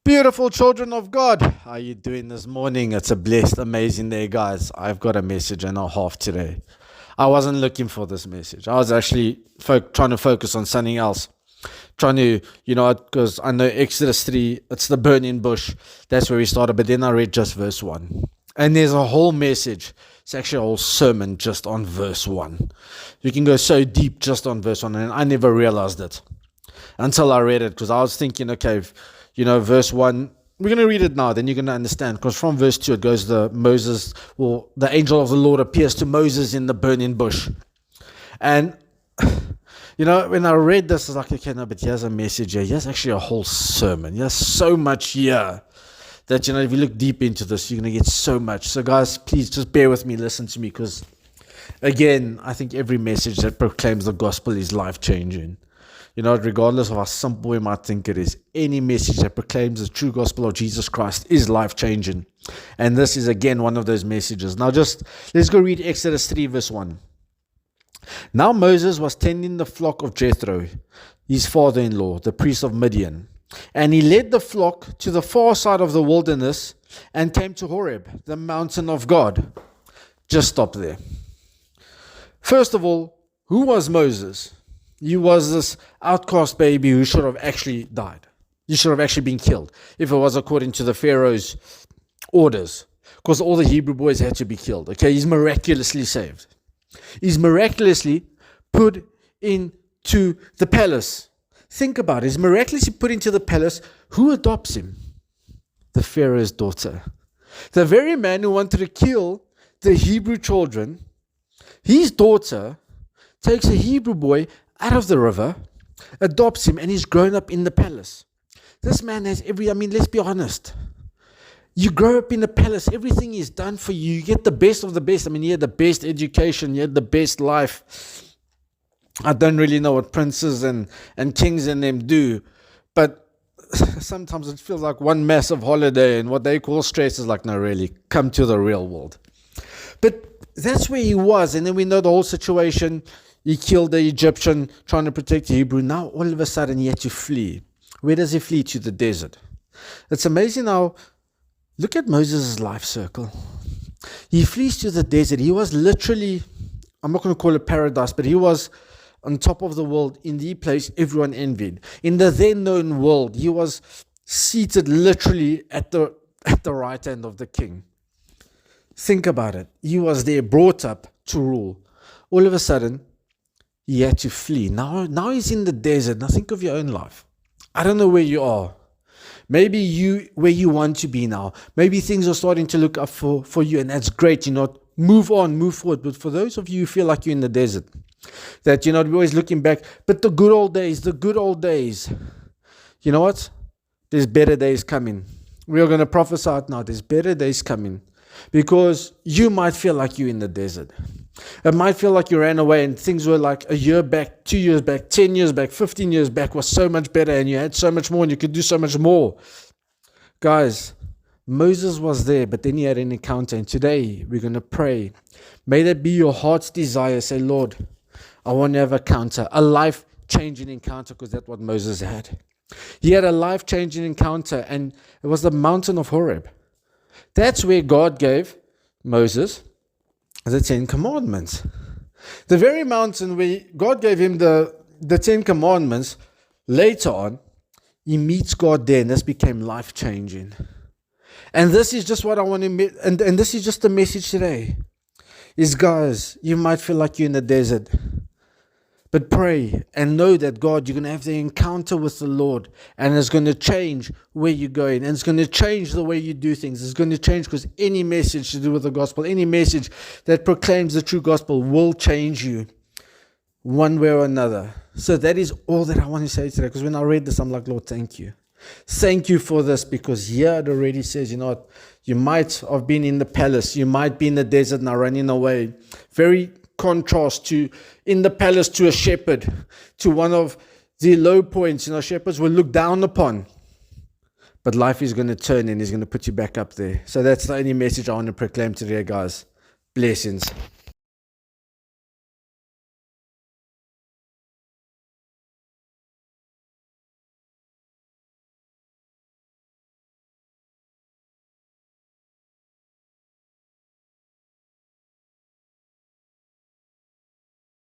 Beautiful children of God, how are you doing this morning? It's a blessed, amazing day, guys. I've got a message and a half today. I wasn't looking for this message. I was actually trying to focus on something else. Trying to, because I know Exodus 3, it's the burning bush. That's where we started. But then I read just verse 1. And there's a whole message. It's actually a whole sermon just on verse 1. You can go so deep just on verse 1. And I never realized it until I read it, because I was thinking, okay, verse 1, we're going to read it now, then you're going to understand, because from verse 2 it goes, the angel of the Lord appears to Moses in the burning bush. And when I read this, I was like, okay, no, but here's a message here. Here's actually a whole sermon. There's so much here that, if you look deep into this, you're going to get so much. So guys, please just bear with me, listen to me, because again, I think every message that proclaims the gospel is life-changing. Regardless of how simple we might think it is, any message that proclaims the true gospel of Jesus Christ is life-changing. And this is, again, one of those messages. Now let's go read Exodus 3, verse 1. Now Moses was tending the flock of Jethro, his father-in-law, the priest of Midian. And he led the flock to the far side of the wilderness and came to Horeb, the mountain of God. Just stop there. First of all, who was Moses? He was this outcast baby who should have actually died. He should have actually been killed if it was according to the Pharaoh's orders, because all the Hebrew boys had to be killed. Okay, he's miraculously saved. He's miraculously put into the palace. Think about it. He's miraculously put into the palace. Who adopts him? The Pharaoh's daughter. The very man who wanted to kill the Hebrew children, his daughter takes a Hebrew boy out of the river, adopts him, and he's grown up in the palace. This man has let's be honest. You grow up in the palace, everything is done for you. You get the best of the best. You had the best education, you had the best life. I don't really know what princes and kings and them do, but sometimes it feels like one massive holiday, and what they call stress is like, no, really, come to the real world. But that's where he was, and then we know the whole situation. He killed the Egyptian trying to protect the Hebrew. Now, all of a sudden, he had to flee. Where does he flee? To the desert. It's amazing how, look at Moses' life circle. He flees to the desert. He was literally, I'm not going to call it paradise, but he was on top of the world, in the place everyone envied. In the then known world, he was seated literally at the right hand of the king. Think about it. He was there, brought up to rule. All of a sudden, he had to flee. Now he's in the desert. Now think of your own life. I don't know where you are. Maybe where you want to be now. Maybe things are starting to look up for you, and that's great. Move on, move forward. But for those of you who feel like you're in the desert, that we're always looking back, but the good old days, you know what? There's better days coming. We are going to prophesy it now. There's better days coming, because you might feel like you're in the desert. It might feel like you ran away and things were like a year back, 2 years back, 10 years back, 15 years back was so much better, and you had so much more and you could do so much more. Guys, Moses was there, but then he had an encounter, and today we're going to pray. May that be your heart's desire. Say, Lord, I want to have a encounter, a life-changing encounter, because that's what Moses had. He had a life-changing encounter, and it was the mountain of Horeb. That's where God gave Moses the 10 Commandments. The very mountain where God gave him the 10 Commandments, later on, he meets God there, and this became life-changing. And this is just what I want to, and this is just the message today, is guys, you might feel like you're in the desert, but pray and know that God, you're going to have the encounter with the Lord, and it's going to change where you're going, and it's going to change the way you do things. It's going to change, because any message to do with the gospel, any message that proclaims the true gospel will change you one way or another. So that is all that I want to say today, because when I read this, I'm like, Lord, thank you. Thank you for this, because here it already says, you might have been in the palace, you might be in the desert now running away. Very contrast to in the palace to a shepherd, to one of the low points. Shepherds were looked down upon, but life is going to turn, and he's going to put you back up there. So that's the only message I want to proclaim today, guys. Blessings.